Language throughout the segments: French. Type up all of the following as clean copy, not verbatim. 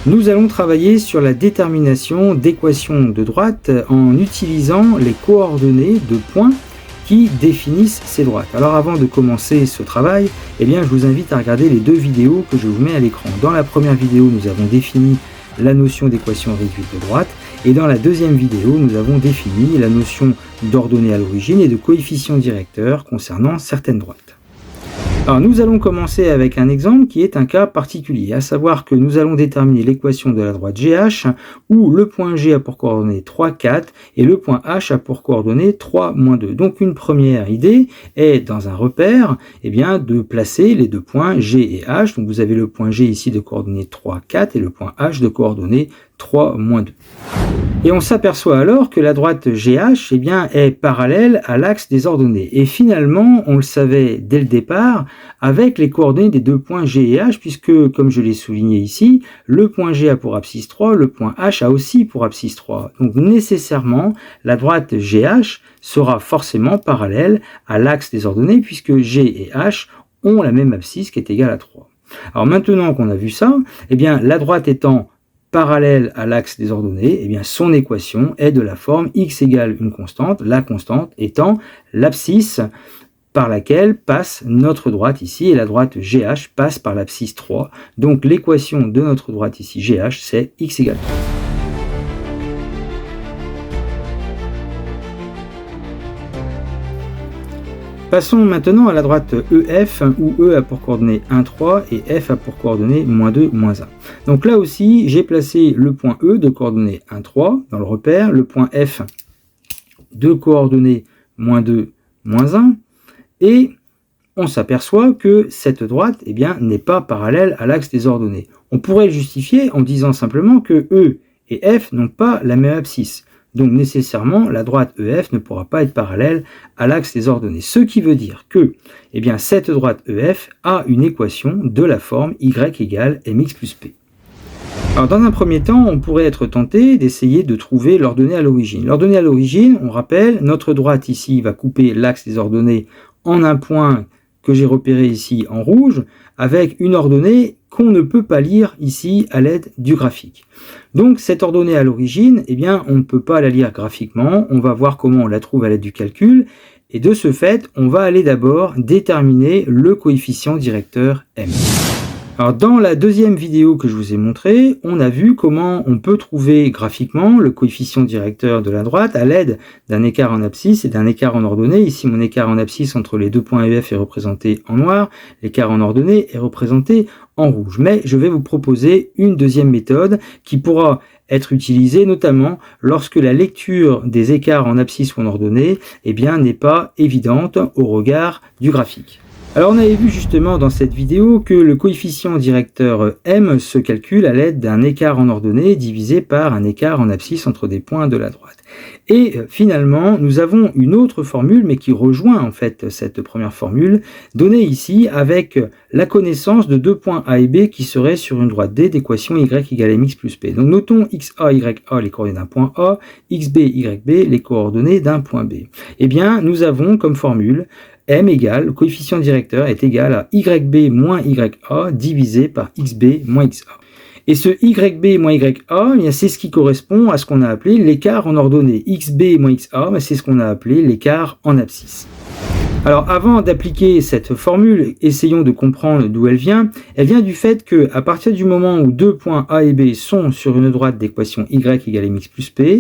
Nous allons travailler sur la détermination d'équations de droite en utilisant les coordonnées de points qui définissent ces droites. Alors avant de commencer ce travail, je vous invite à regarder les deux vidéos que je vous mets à l'écran. Dans la première vidéo, nous avons défini la notion d'équation réduite de droite, et dans la deuxième vidéo, nous avons défini la notion d'ordonnée à l'origine et de coefficient directeur concernant certaines droites. Alors nous allons commencer avec un exemple qui est un cas particulier, à savoir que nous allons déterminer l'équation de la droite GH où le point G a pour coordonnées 3, 4 et le point H a pour coordonnées 3, 2. Donc une première idée est dans un repère de placer les deux points G et H. Donc vous avez le point G ici de coordonnées 3, 4 et le point H de coordonnées 3, 2. Et on s'aperçoit alors que la droite GH est parallèle à l'axe des ordonnées. Et finalement, on le savait dès le départ avec les coordonnées des deux points G et H, puisque, comme je l'ai souligné ici, le point G a pour abscisse 3, le point H a aussi pour abscisse 3. Donc nécessairement, la droite GH sera forcément parallèle à l'axe des ordonnées, puisque G et H ont la même abscisse qui est égale à 3. Alors maintenant qu'on a vu ça, la droite étant parallèle à l'axe des ordonnées, son équation est de la forme x égale une constante, la constante étant l'abscisse par laquelle passe notre droite ici, et la droite GH passe par l'abscisse 3. Donc l'équation de notre droite ici, GH, c'est x égale 3. Passons maintenant à la droite EF, où E a pour coordonnées 1, 3 et F a pour coordonnées -2, -1. Donc là aussi, j'ai placé le point E de coordonnées 1, 3 dans le repère, le point F de coordonnées -2, -1, et on s'aperçoit que cette droite n'est pas parallèle à l'axe des ordonnées. On pourrait le justifier en disant simplement que E et F n'ont pas la même abscisse. Donc nécessairement, la droite EF ne pourra pas être parallèle à l'axe des ordonnées. Ce qui veut dire que cette droite EF a une équation de la forme y égale mx plus p. Alors dans un premier temps, on pourrait être tenté d'essayer de trouver l'ordonnée à l'origine. L'ordonnée à l'origine, on rappelle, notre droite ici va couper l'axe des ordonnées en un point que j'ai repéré ici en rouge, avec une ordonnée qu'on ne peut pas lire ici à l'aide du graphique. Donc cette ordonnée à l'origine, on ne peut pas la lire graphiquement, on va voir comment on la trouve à l'aide du calcul, et de ce fait, on va aller d'abord déterminer le coefficient directeur m. Alors dans la deuxième vidéo que je vous ai montré, on a vu comment on peut trouver graphiquement le coefficient directeur de la droite à l'aide d'un écart en abscisse et d'un écart en ordonnée. Ici, mon écart en abscisse entre les deux points EF est représenté en noir, l'écart en ordonnée est représenté en rouge. Mais je vais vous proposer une deuxième méthode qui pourra être utilisée notamment lorsque la lecture des écarts en abscisse ou en ordonnée n'est pas évidente au regard du graphique. Alors on avait vu justement dans cette vidéo que le coefficient directeur m se calcule à l'aide d'un écart en ordonnée divisé par un écart en abscisse entre des points de la droite. Et finalement, nous avons une autre formule, mais qui rejoint en fait cette première formule, donnée ici avec la connaissance de deux points A et B qui seraient sur une droite D d'équation y égale mx plus p. Donc notons xa, ya les coordonnées d'un point A, xb, yb les coordonnées d'un point B. Nous avons comme formule m égale, le coefficient directeur est égal à yb moins ya divisé par xb moins xa. Et ce yb moins ya, c'est ce qui correspond à ce qu'on a appelé l'écart en ordonnée. Xb moins xa, c'est ce qu'on a appelé l'écart en abscisse. Alors avant d'appliquer cette formule, essayons de comprendre d'où elle vient. Elle vient du fait que à partir du moment où deux points A et B sont sur une droite d'équation y égale mx plus p,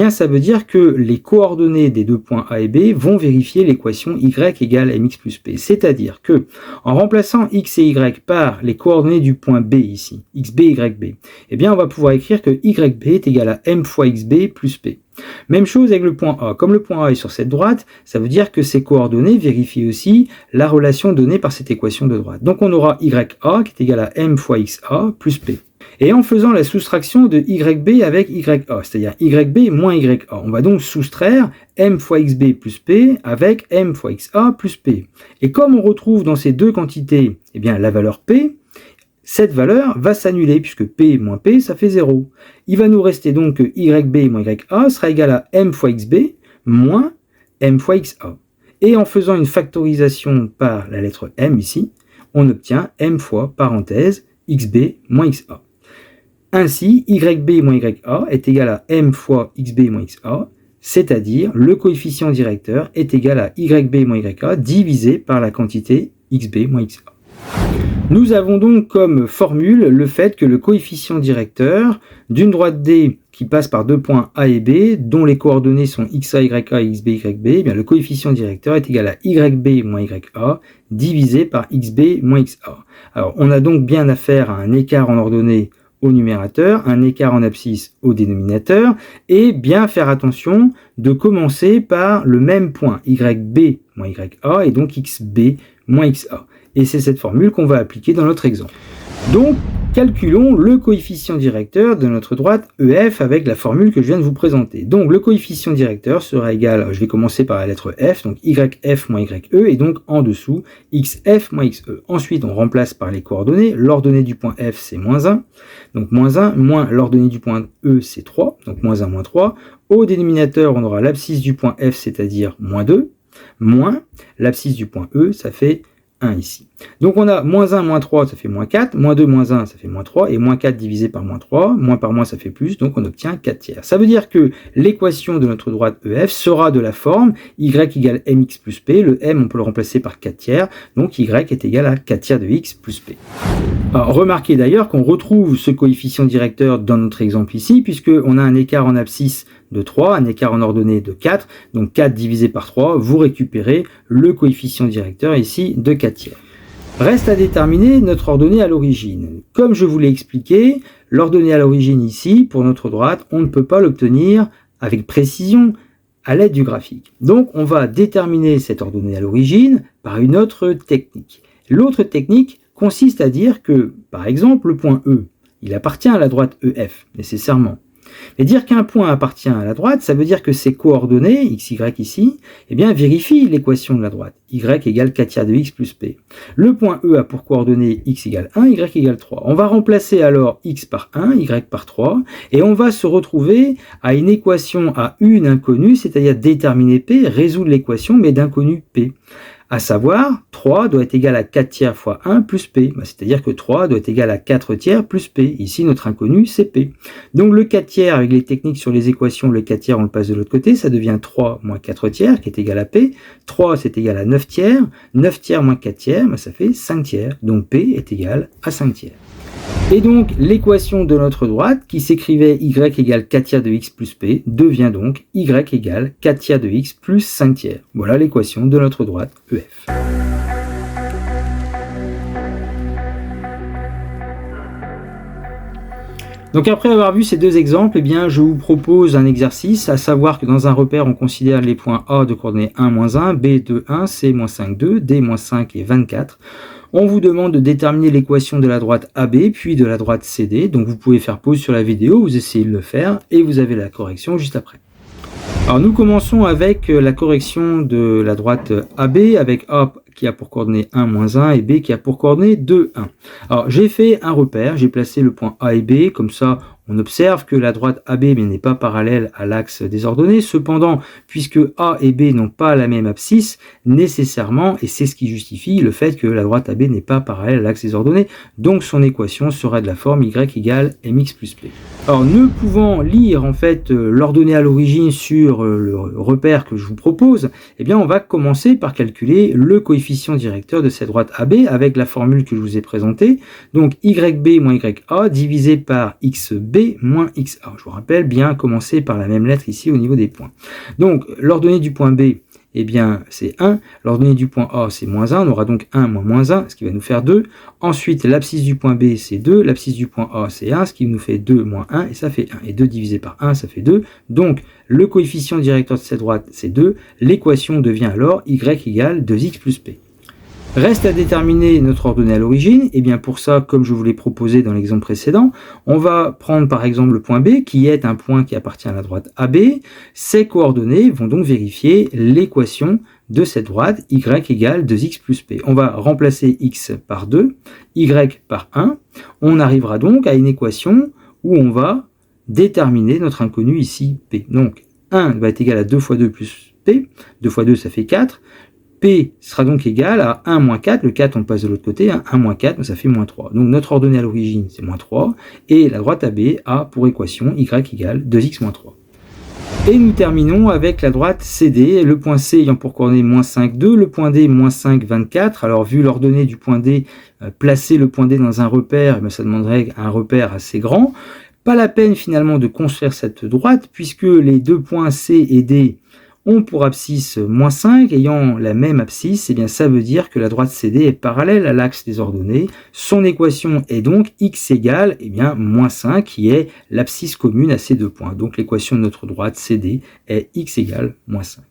ça veut dire que les coordonnées des deux points A et B vont vérifier l'équation y égale mx plus p. C'est-à-dire que en remplaçant x et y par les coordonnées du point B ici, xb, yb, on va pouvoir écrire que yb est égal à m fois xb plus p. Même chose avec le point A. Comme le point A est sur cette droite, ça veut dire que ces coordonnées vérifient aussi la relation donnée par cette équation de droite. Donc on aura YA qui est égal à M fois XA plus P. Et en faisant la soustraction de YB avec YA, c'est-à-dire YB moins YA, on va donc soustraire M fois XB plus P avec M fois XA plus P. Et comme on retrouve dans ces deux quantités la valeur P, cette valeur va s'annuler puisque P moins P, ça fait 0. Il va nous rester donc que YB moins YA sera égal à M fois XB moins M fois XA. Et en faisant une factorisation par la lettre M ici, on obtient M fois, parenthèse, XB moins XA. Ainsi, YB moins YA est égal à M fois XB moins XA, c'est-à-dire le coefficient directeur est égal à YB moins YA divisé par la quantité XB moins XA. Nous avons donc comme formule le fait que le coefficient directeur d'une droite D qui passe par deux points A et B, dont les coordonnées sont XA, YA et XB, YB, eh bien le coefficient directeur est égal à YB moins YA divisé par XB moins XA. Alors on a donc bien affaire à un écart en ordonnée au numérateur, un écart en abscisse au dénominateur, et bien faire attention de commencer par le même point, YB moins YA, et donc XB moins XA. Et c'est cette formule qu'on va appliquer dans notre exemple. Donc, calculons le coefficient directeur de notre droite EF avec la formule que je viens de vous présenter. Donc, le coefficient directeur sera égal, je vais commencer par la lettre F, donc YF moins YE, et donc en dessous, XF moins XE. Ensuite, on remplace par les coordonnées. L'ordonnée du point F, c'est moins 1. Donc, moins 1, moins l'ordonnée du point E, c'est 3. Donc, moins 1, moins 3. Au dénominateur, on aura l'abscisse du point F, c'est-à-dire moins 2, moins l'abscisse du point E, ça fait 1 ici. Donc on a moins 1, moins 3, ça fait moins 4, moins 2, moins 1, ça fait moins 3, et moins 4 divisé par moins 3, moins par moins, ça fait plus, donc on obtient 4 tiers. Ça veut dire que l'équation de notre droite EF sera de la forme y égale mx plus p, le m on peut le remplacer par 4 tiers, donc y est égal à 4 tiers de x plus p. Alors, remarquez d'ailleurs qu'on retrouve ce coefficient directeur dans notre exemple ici, puisqu'on a un écart en abscisse de 3, un écart en ordonnée de 4, donc 4 divisé par 3, vous récupérez le coefficient directeur ici de 4 tiers. Reste à déterminer notre ordonnée à l'origine. Comme je vous l'ai expliqué, l'ordonnée à l'origine ici, pour notre droite, on ne peut pas l'obtenir avec précision à l'aide du graphique. Donc on va déterminer cette ordonnée à l'origine par une autre technique. L'autre technique consiste à dire que, par exemple, le point E, il appartient à la droite EF, nécessairement. Mais dire qu'un point appartient à la droite, ça veut dire que ses coordonnées, x, y ici, eh bien, vérifient l'équation de la droite. Y égale 4 tiers de x plus p. Le point E a pour coordonnées x égale 1, y égale 3. On va remplacer alors x par 1, y par 3, et on va se retrouver à une équation à une inconnue, c'est-à-dire déterminer p, résoudre l'équation, mais d'inconnu p. À savoir, 3 doit être égal à 4 tiers fois 1 plus p. C'est-à-dire que 3 doit être égal à 4 tiers plus p. Ici, notre inconnu, c'est p. Donc le 4 tiers, avec les techniques sur les équations, le 4 tiers, on le passe de l'autre côté. Ça devient 3 moins 4 tiers, qui est égal à p. 3, c'est égal à 9 tiers. 9 tiers moins 4 tiers, ça fait 5 tiers. Donc p est égal à 5 tiers. Et donc, l'équation de notre droite, qui s'écrivait y égale 4 tiers de x plus p, devient donc y égale 4 tiers de x plus 5 tiers. Voilà l'équation de notre droite EF. Donc après avoir vu ces deux exemples, eh bien, je vous propose un exercice, à savoir que dans un repère, on considère les points A de coordonnées 1, moins 1, B, 2, 1, C, moins 5, 2, D, moins 5 et 24. On vous demande de déterminer l'équation de la droite AB, puis de la droite CD. Donc vous pouvez faire pause sur la vidéo, vous essayez de le faire, et vous avez la correction juste après. Alors nous commençons avec la correction de la droite AB, avec A qui a pour coordonnées 1, moins 1, et B qui a pour coordonnées 2, 1. Alors j'ai fait un repère, j'ai placé le point A et B, comme ça on observe que la droite AB n'est pas parallèle à l'axe des ordonnées. Cependant, puisque A et B n'ont pas la même abscisse, nécessairement, et c'est ce qui justifie le fait que la droite AB n'est pas parallèle à l'axe des ordonnées, donc son équation sera de la forme y égale mx plus p. Alors, ne pouvant lire en fait l'ordonnée à l'origine sur le repère que je vous propose, eh bien on va commencer par calculer le coefficient directeur de cette droite AB avec la formule que je vous ai présentée. Donc YB moins YA divisé par XB moins XA. Je vous rappelle bien commencer par la même lettre ici au niveau des points. Donc l'ordonnée du point B, eh bien c'est 1. L'ordonnée du point A, c'est moins 1. On aura donc 1 moins moins 1, ce qui va nous faire 2. Ensuite, l'abscisse du point B, c'est 2. L'abscisse du point A, c'est 1, ce qui nous fait 2 moins 1, et ça fait 1. Et 2 divisé par 1, ça fait 2. Donc, le coefficient directeur de cette droite, c'est 2. L'équation devient alors y égale 2x plus p. Reste à déterminer notre ordonnée à l'origine. Et bien pour ça, comme je vous l'ai proposé dans l'exemple précédent, on va prendre par exemple le point B, qui est un point qui appartient à la droite AB. Ces coordonnées vont donc vérifier l'équation de cette droite, y égale 2x plus p. On va remplacer x par 2, y par 1. On arrivera donc à une équation où on va déterminer notre inconnu ici, p. Donc 1 va être égal à 2 fois 2 plus p. 2 fois 2, ça fait 4. P sera donc égal à 1 moins 4, le 4 on le passe de l'autre côté, 1 moins 4, donc ça fait moins 3. Donc notre ordonnée à l'origine c'est moins 3, et la droite AB a pour équation y égale 2x moins 3. Et nous terminons avec la droite CD, le point C ayant pour coordonnée moins 5, 2, le point D moins 5, 24. Alors vu l'ordonnée du point D, placer le point D dans un repère, ça demanderait un repère assez grand. Pas la peine finalement de construire cette droite, puisque les deux points C et D ont pour abscisse moins 5, ayant la même abscisse, et bien ça veut dire que la droite CD est parallèle à l'axe des ordonnées. Son équation est donc x égale moins 5, qui est l'abscisse commune à ces deux points. Donc l'équation de notre droite CD est x égale moins 5.